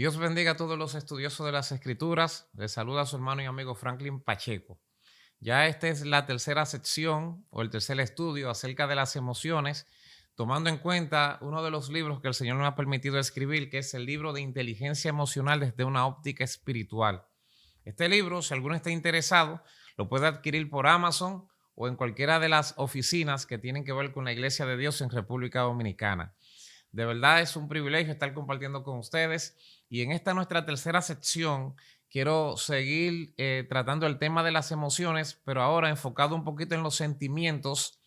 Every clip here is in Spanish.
Dios bendiga a todos los estudiosos de las Escrituras. Les saluda a su hermano y amigo Franklin Pacheco. Ya esta es la tercera sección o el tercer estudio acerca de las emociones, tomando en cuenta uno de los libros que el Señor me ha permitido escribir, que es el libro de inteligencia emocional desde una óptica espiritual. Este libro, si alguno está interesado, lo puede adquirir por Amazon o en cualquiera de las oficinas que tienen que ver con la Iglesia de Dios en República Dominicana. De verdad es un privilegio estar compartiendo con ustedes y en esta nuestra tercera sección quiero seguir tratando el tema de las emociones, pero ahora enfocado un poquito en los sentimientos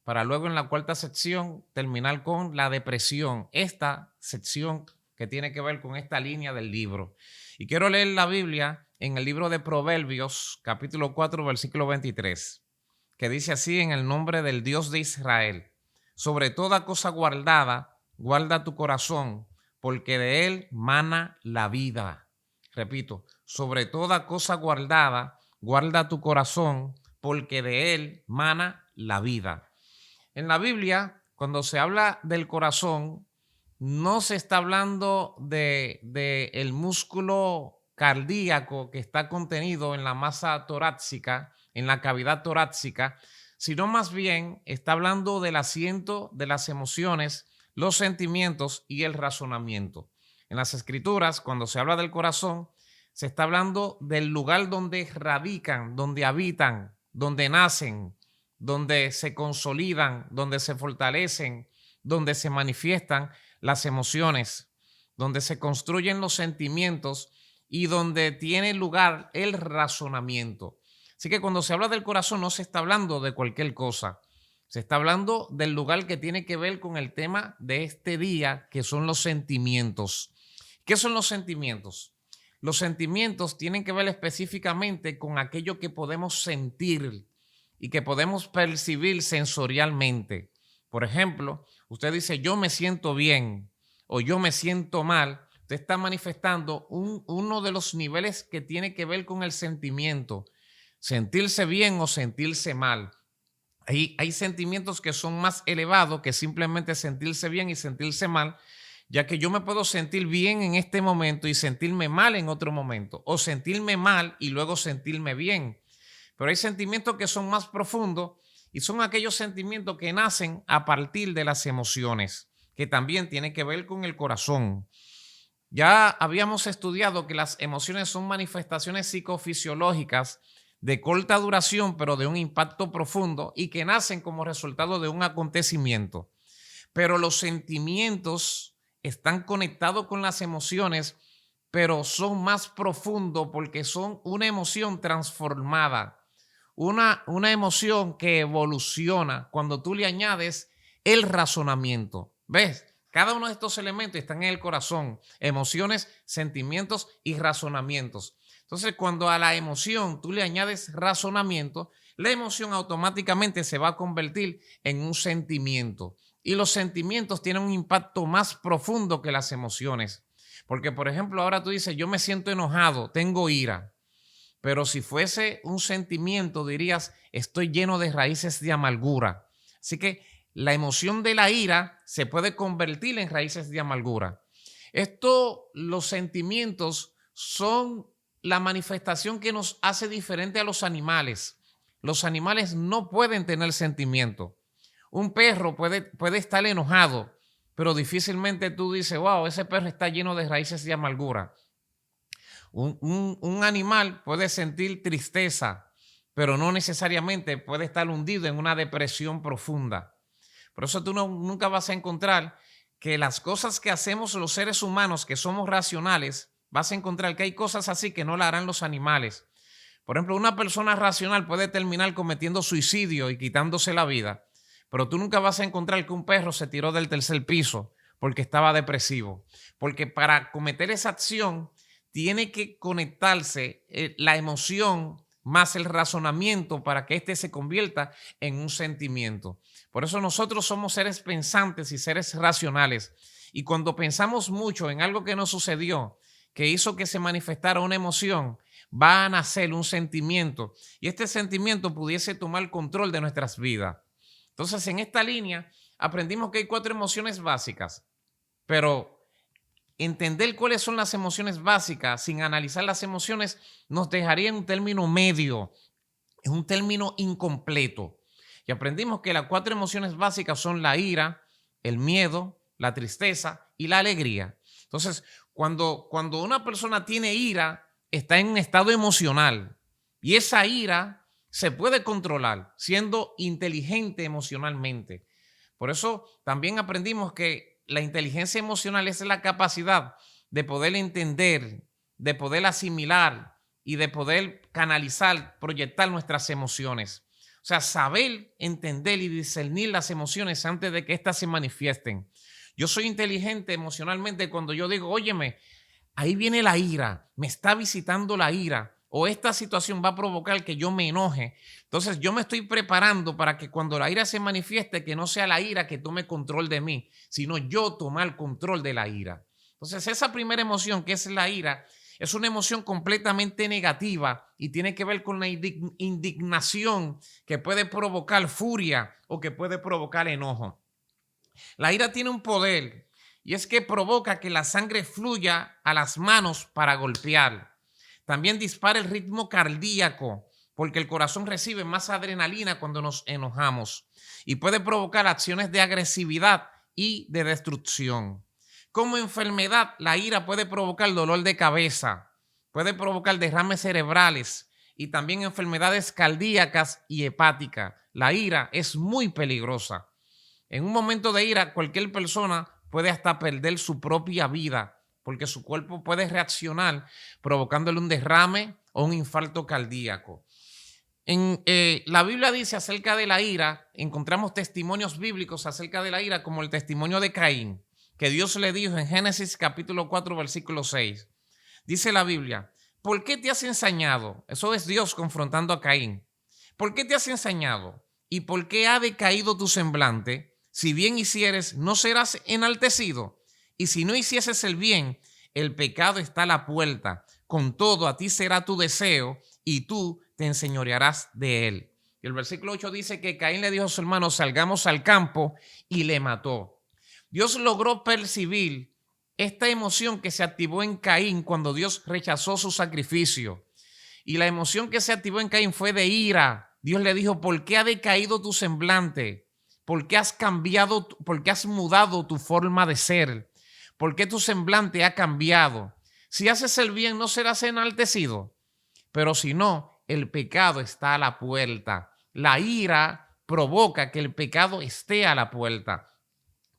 para luego en la cuarta sección terminar con la depresión, esta sección que tiene que ver con esta línea del libro. Y quiero leer la Biblia en el libro de Proverbios, capítulo 4, versículo 23, que dice así: en el nombre del Dios de Israel, sobre toda cosa guardada, guarda tu corazón, porque de él mana la vida. Repito, sobre toda cosa guardada, guarda tu corazón, porque de él mana la vida. En la Biblia, cuando se habla del corazón, no se está hablando de el músculo cardíaco que está contenido en la masa torácica, en la cavidad torácica, sino más bien está hablando del asiento de las emociones, los sentimientos y el razonamiento. En las escrituras, cuando se habla del corazón, se está hablando del lugar donde radican, donde habitan, donde nacen, donde se consolidan, donde se fortalecen, donde se manifiestan las emociones, donde se construyen los sentimientos y donde tiene lugar el razonamiento. Así que cuando se habla del corazón no se está hablando de cualquier cosa. Se está hablando del lugar que tiene que ver con el tema de este día, que son los sentimientos. ¿Qué son los sentimientos? Los sentimientos tienen que ver específicamente con aquello que podemos sentir y que podemos percibir sensorialmente. Por ejemplo, usted dice yo me siento bien o yo me siento mal. Usted está manifestando uno de los niveles que tiene que ver con el sentimiento. Sentirse bien o sentirse mal. Hay sentimientos que son más elevados que simplemente sentirse bien y sentirse mal, ya que yo me puedo sentir bien en este momento y sentirme mal en otro momento, o sentirme mal y luego sentirme bien. Pero hay sentimientos que son más profundos y son aquellos sentimientos que nacen a partir de las emociones, que también tienen que ver con el corazón. Ya habíamos estudiado que las emociones son manifestaciones psicofisiológicas de corta duración, pero de un impacto profundo y que nacen como resultado de un acontecimiento. Pero los sentimientos están conectados con las emociones, pero son más profundos porque son una emoción transformada, una emoción que evoluciona cuando tú le añades el razonamiento. ¿Ves? Cada uno de estos elementos están en el corazón: emociones, sentimientos y razonamientos. Entonces, cuando a la emoción tú le añades razonamiento, la emoción automáticamente se va a convertir en un sentimiento. Y los sentimientos tienen un impacto más profundo que las emociones. Porque, por ejemplo, ahora tú dices, yo me siento enojado, tengo ira. Pero si fuese un sentimiento, dirías, estoy lleno de raíces de amargura. Así que la emoción de la ira se puede convertir en raíces de amargura. Los sentimientos son la manifestación que nos hace diferente a los animales. Los animales no pueden tener sentimiento. Un perro puede estar enojado, pero difícilmente tú dices, wow, ese perro está lleno de raíces de amargura. Un animal puede sentir tristeza, pero no necesariamente puede estar hundido en una depresión profunda. Por eso tú nunca vas a encontrar que las cosas que hacemos los seres humanos, que somos racionales, vas a encontrar que hay cosas así que no la harán los animales. Por ejemplo, una persona racional puede terminar cometiendo suicidio y quitándose la vida, pero tú nunca vas a encontrar que un perro se tiró del tercer piso porque estaba depresivo. Porque para cometer esa acción tiene que conectarse la emoción más el razonamiento para que éste se convierta en un sentimiento. Por eso nosotros somos seres pensantes y seres racionales. Y cuando pensamos mucho en algo que nos sucedió, que hizo que se manifestara una emoción, va a nacer un sentimiento. Y este sentimiento pudiese tomar control de nuestras vidas. Entonces, en esta línea aprendimos que hay 4 emociones básicas, pero entender cuáles son las emociones básicas sin analizar las emociones nos dejaría en un término medio, en un término incompleto. Y aprendimos que las 4 emociones básicas son la ira, el miedo, la tristeza y la alegría. Entonces, cuando una persona tiene ira, está en un estado emocional y esa ira se puede controlar siendo inteligente emocionalmente. Por eso también aprendimos que la inteligencia emocional es la capacidad de poder entender, de poder asimilar y de poder canalizar, proyectar nuestras emociones. O sea, saber, entender y discernir las emociones antes de que éstas se manifiesten. Yo soy inteligente emocionalmente cuando yo digo, óyeme, ahí viene la ira, me está visitando la ira, o esta situación va a provocar que yo me enoje. Entonces yo me estoy preparando para que cuando la ira se manifieste, que no sea la ira que tome control de mí, sino yo tomar control de la ira. Entonces esa primera emoción, que es la ira, es una emoción completamente negativa y tiene que ver con la indignación que puede provocar furia o que puede provocar enojo. La ira tiene un poder y es que provoca que la sangre fluya a las manos para golpear. También dispara el ritmo cardíaco porque el corazón recibe más adrenalina cuando nos enojamos y puede provocar acciones de agresividad y de destrucción. Como enfermedad, la ira puede provocar dolor de cabeza, puede provocar derrames cerebrales y también enfermedades cardíacas y hepáticas. La ira es muy peligrosa. En un momento de ira, cualquier persona puede hasta perder su propia vida porque su cuerpo puede reaccionar provocándole un derrame o un infarto cardíaco. La Biblia dice acerca de la ira, encontramos testimonios bíblicos acerca de la ira como el testimonio de Caín, que Dios le dijo en Génesis capítulo 4, versículo 6. Dice la Biblia, ¿por qué te has ensañado? Eso es Dios confrontando a Caín. ¿Por qué te has ensañado? ¿Y por qué ha decaído tu semblante? Si bien hicieres, no serás enaltecido. Y si no hicieses el bien, el pecado está a la puerta. Con todo, a ti será tu deseo y tú te enseñorearás de él. Y el versículo 8 dice que Caín le dijo a su hermano, salgamos al campo, y le mató. Dios logró percibir esta emoción que se activó en Caín cuando Dios rechazó su sacrificio. Y la emoción que se activó en Caín fue de ira. Dios le dijo, ¿por qué ha decaído tu semblante? ¿Por qué has cambiado? ¿Por qué has mudado tu forma de ser? ¿Por qué tu semblante ha cambiado? Si haces el bien, no serás enaltecido. Pero si no, el pecado está a la puerta. La ira provoca que el pecado esté a la puerta.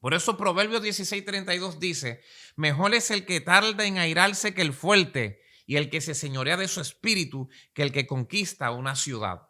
Por eso Proverbios 16:32 dice, mejor es el que tarda en airarse que el fuerte, y el que se señorea de su espíritu que el que conquista una ciudad.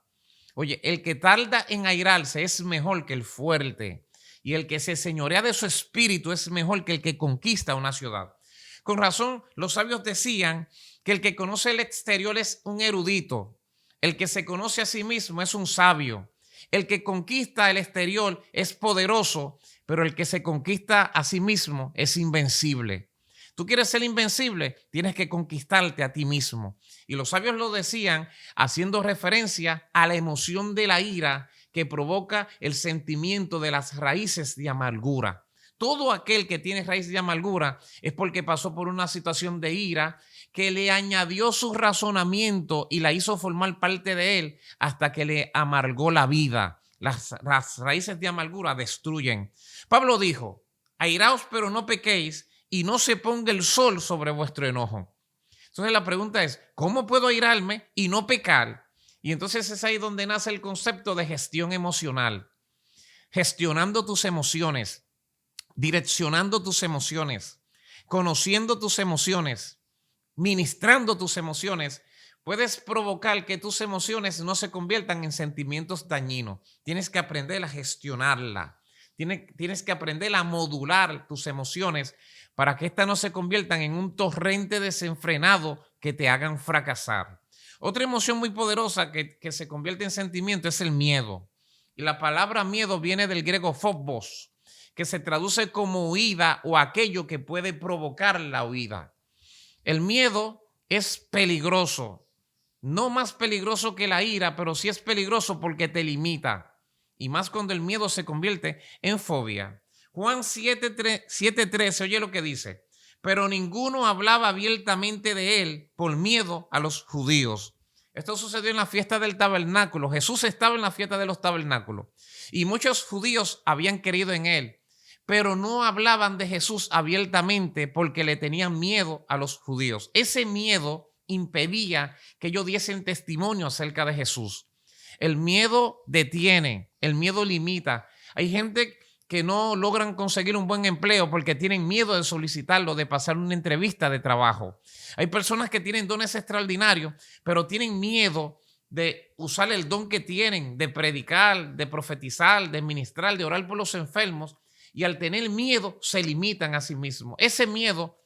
Oye, el que tarda en airarse es mejor que el fuerte, y el que se señorea de su espíritu es mejor que el que conquista una ciudad. Con razón, los sabios decían que el que conoce el exterior es un erudito, el que se conoce a sí mismo es un sabio, el que conquista el exterior es poderoso, pero el que se conquista a sí mismo es invencible. Tú quieres ser invencible, tienes que conquistarte a ti mismo. Y los sabios lo decían haciendo referencia a la emoción de la ira que provoca el sentimiento de las raíces de amargura. Todo aquel que tiene raíz de amargura es porque pasó por una situación de ira que le añadió su razonamiento y la hizo formar parte de él hasta que le amargó la vida. Las raíces de amargura destruyen. Pablo dijo, airaos pero no pequéis y no se ponga el sol sobre vuestro enojo. Entonces la pregunta es, ¿cómo puedo airarme y no pecar? Y entonces es ahí donde nace el concepto de gestión emocional. Gestionando tus emociones, direccionando tus emociones, conociendo tus emociones, ministrando tus emociones, puedes provocar que tus emociones no se conviertan en sentimientos dañinos. Tienes que aprender a gestionarla. Tienes que aprender a modular tus emociones para que éstas no se conviertan en un torrente desenfrenado que te hagan fracasar. Otra emoción muy poderosa que se convierte en sentimiento es el miedo. Y la palabra miedo viene del griego phobos, que se traduce como huida o aquello que puede provocar la huida. El miedo es peligroso, no más peligroso que la ira, pero sí es peligroso porque te limita. Y más cuando el miedo se convierte en fobia. Juan 7:13, oye lo que dice. pero ninguno hablaba abiertamente de él por miedo a los judíos. Esto sucedió en la fiesta del tabernáculo. Jesús estaba en la fiesta de los tabernáculos y muchos judíos habían creído en él, pero no hablaban de Jesús abiertamente porque le tenían miedo a los judíos. Ese miedo impedía que ellos diesen testimonio acerca de Jesús. El miedo detiene, el miedo limita. Hay gente que no logran conseguir un buen empleo porque tienen miedo de solicitarlo, de pasar una entrevista de trabajo. Hay personas que tienen dones extraordinarios, pero tienen miedo de usar el don que tienen, de predicar, de profetizar, de ministrar, de orar por los enfermos, y al tener miedo se limitan a sí mismos. Ese miedo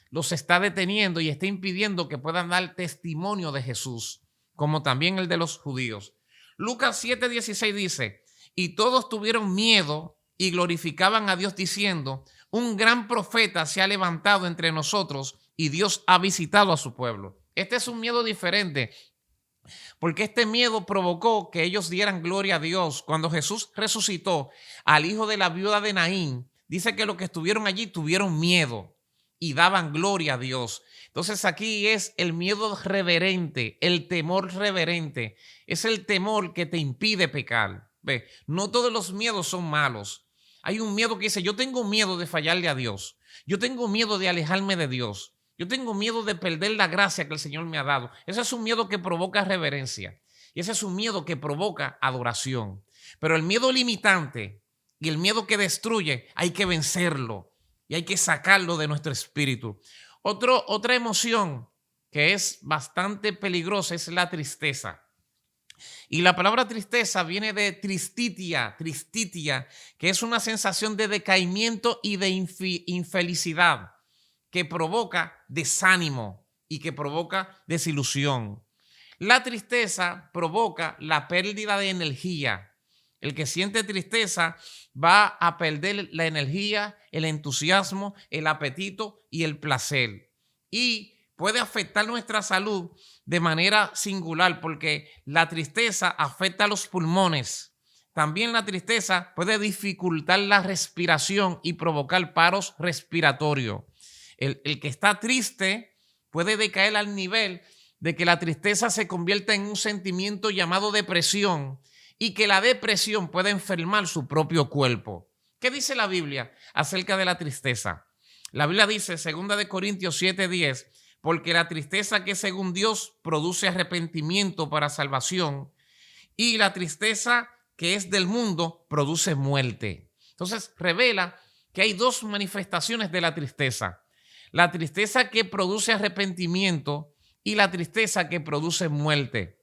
los está deteniendo y está impidiendo que puedan dar testimonio de Jesús, como también el de los judíos. Lucas 7:16 dice: y todos tuvieron miedo y glorificaban a Dios diciendo: un gran profeta se ha levantado entre nosotros y Dios ha visitado a su pueblo. Este es un miedo diferente, porque este miedo provocó que ellos dieran gloria a Dios. Cuando Jesús resucitó al hijo de la viuda de Naín, dice que los que estuvieron allí tuvieron miedo y daban gloria a Dios. Entonces aquí es el miedo reverente, el temor reverente. Es el temor que te impide pecar. ¿Ve? No todos los miedos son malos. Hay un miedo que dice: yo tengo miedo de fallarle a Dios. Yo tengo miedo de alejarme de Dios. Yo tengo miedo de perder la gracia que el Señor me ha dado. Ese es un miedo que provoca reverencia. Y ese es un miedo que provoca adoración. Pero el miedo limitante y el miedo que destruye, hay que vencerlo y hay que sacarlo de nuestro espíritu. Otra emoción que es bastante peligrosa es la tristeza. Y la palabra tristeza viene de tristitia, que es una sensación de decaimiento y de infelicidad, que provoca desánimo y que provoca desilusión. La tristeza provoca la pérdida de energía. El que siente tristeza va a perder la energía, el entusiasmo, el apetito y el placer. Y puede afectar nuestra salud de manera singular, porque la tristeza afecta a los pulmones. También la tristeza puede dificultar la respiración y provocar paros respiratorios. El que está triste puede decaer al nivel de que la tristeza se convierta en un sentimiento llamado depresión y que la depresión puede enfermar su propio cuerpo. ¿Qué dice la Biblia acerca de la tristeza? La Biblia dice, 2 Corintios 7:10, porque la tristeza que según Dios produce arrepentimiento para salvación y la tristeza que es del mundo produce muerte. Entonces revela que hay dos manifestaciones de la tristeza. La tristeza que produce arrepentimiento y la tristeza que produce muerte.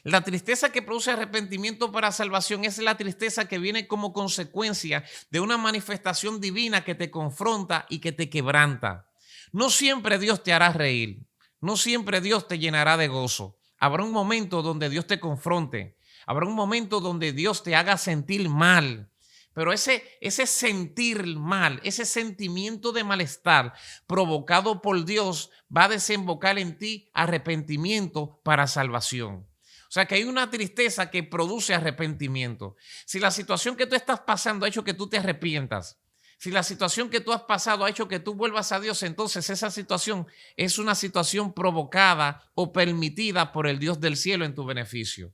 La tristeza que produce arrepentimiento para salvación es la tristeza que viene como consecuencia de una manifestación divina que te confronta y que te quebranta. No siempre Dios te hará reír, no siempre Dios te llenará de gozo. Habrá un momento donde Dios te confronte, habrá un momento donde Dios te haga sentir mal. Pero ese sentir mal, ese sentimiento de malestar provocado por Dios va a desembocar en ti arrepentimiento para salvación. O sea que hay una tristeza que produce arrepentimiento. Si la situación que tú estás pasando ha hecho que tú te arrepientas, si la situación que tú has pasado ha hecho que tú vuelvas a Dios, entonces esa situación es una situación provocada o permitida por el Dios del cielo en tu beneficio.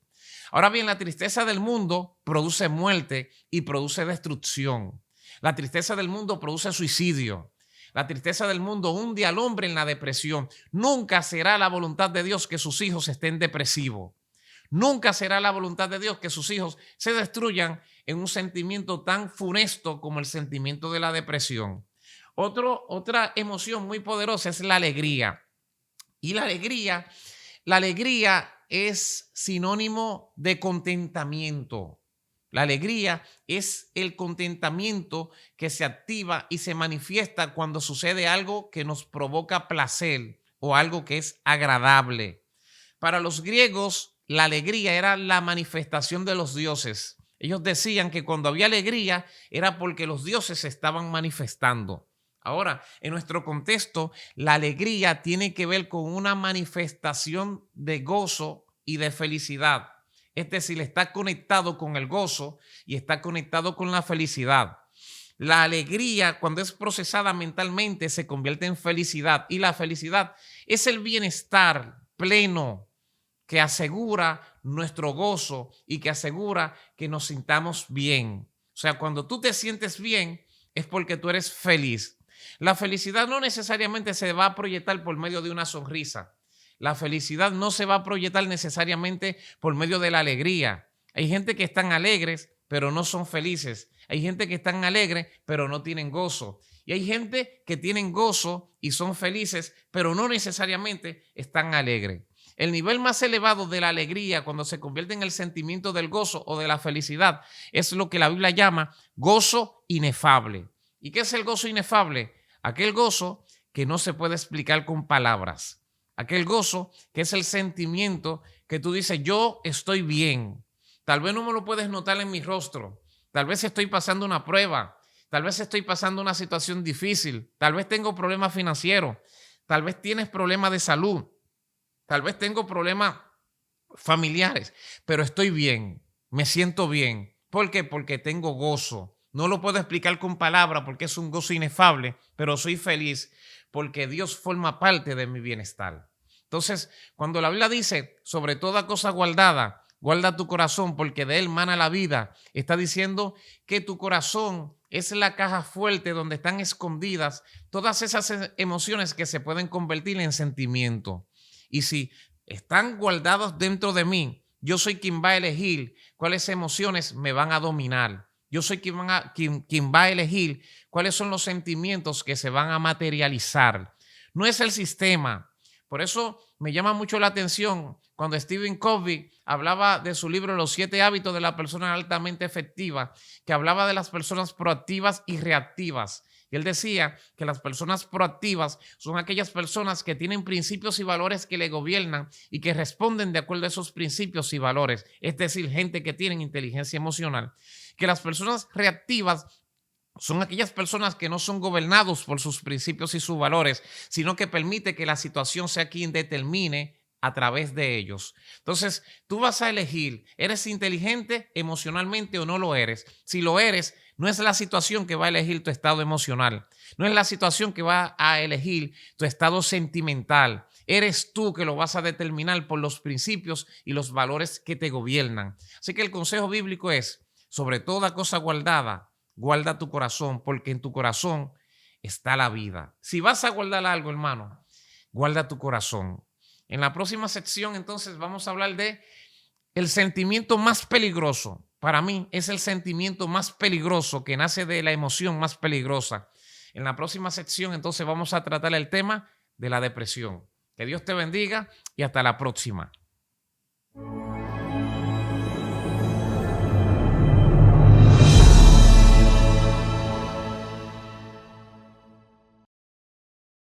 Ahora bien, la tristeza del mundo produce muerte y produce destrucción. La tristeza del mundo produce suicidio. La tristeza del mundo hunde al hombre en la depresión. Nunca será la voluntad de Dios que sus hijos estén depresivos. Nunca será la voluntad de Dios que sus hijos se destruyan en un sentimiento tan funesto como el sentimiento de la depresión. Otra emoción muy poderosa es la alegría. Y la alegría es sinónimo de contentamiento. La alegría es el contentamiento que se activa y se manifiesta cuando sucede algo que nos provoca placer o algo que es agradable. Para los griegos, la alegría era la manifestación de los dioses. Ellos decían que cuando había alegría era porque los dioses se estaban manifestando. Ahora, en nuestro contexto, la alegría tiene que ver con una manifestación de gozo y de felicidad. Es decir, está conectado con el gozo y está conectado con la felicidad. La alegría, cuando es procesada mentalmente, se convierte en felicidad. Y la felicidad es el bienestar pleno que asegura nuestro gozo y que asegura que nos sintamos bien. O sea, cuando tú te sientes bien, es porque tú eres feliz. La felicidad no necesariamente se va a proyectar por medio de una sonrisa. La felicidad no se va a proyectar necesariamente por medio de la alegría. Hay gente que están alegres, pero no son felices. Hay gente que están alegres, pero no tienen gozo. Y hay gente que tienen gozo y son felices, pero no necesariamente están alegres. El nivel más elevado de la alegría, cuando se convierte en el sentimiento del gozo o de la felicidad, es lo que la Biblia llama gozo inefable. ¿Y qué es el gozo inefable? Aquel gozo que no se puede explicar con palabras. Aquel gozo que es el sentimiento que tú dices, yo estoy bien. Tal vez no me lo puedes notar en mi rostro. Tal vez estoy pasando una prueba. Tal vez estoy pasando una situación difícil. Tal vez tengo problemas financieros. Tal vez tienes problemas de salud. Tal vez tengo problemas familiares, pero estoy bien. Me siento bien. ¿Por qué? Porque tengo gozo. No lo puedo explicar con palabras porque es un gozo inefable, pero soy feliz porque Dios forma parte de mi bienestar. Entonces, cuando la Biblia dice, sobre toda cosa guardada, guarda tu corazón porque de él mana la vida, está diciendo que tu corazón es la caja fuerte donde están escondidas todas esas emociones que se pueden convertir en sentimiento. Y si están guardados dentro de mí, yo soy quien va a elegir cuáles emociones me van a dominar. Yo soy quien va a elegir cuáles son los sentimientos que se van a materializar. No es el sistema. Por eso me llama mucho la atención cuando Stephen Covey hablaba de su libro Los 7 hábitos de la persona altamente efectiva, que hablaba de las personas proactivas y reactivas. Y él decía que las personas proactivas son aquellas personas que tienen principios y valores que le gobiernan y que responden de acuerdo a esos principios y valores. Es decir, gente que tiene inteligencia emocional. Que las personas reactivas son aquellas personas que no son gobernados por sus principios y sus valores, sino que permite que la situación sea quien determine a través de ellos. Entonces, tú vas a elegir, ¿eres inteligente emocionalmente o no lo eres? Si lo eres, no es la situación que va a elegir tu estado emocional, no es la situación que va a elegir tu estado sentimental. Eres tú que lo vas a determinar por los principios y los valores que te gobiernan. Así que el consejo bíblico es, sobre toda cosa guardada, guarda tu corazón, porque en tu corazón está la vida. Si vas a guardar algo, hermano, guarda tu corazón. En la próxima sección, entonces, vamos a hablar de el sentimiento más peligroso. Para mí es el sentimiento más peligroso que nace de la emoción más peligrosa. En la próxima sección, entonces, vamos a tratar el tema de la depresión. Que Dios te bendiga y hasta la próxima.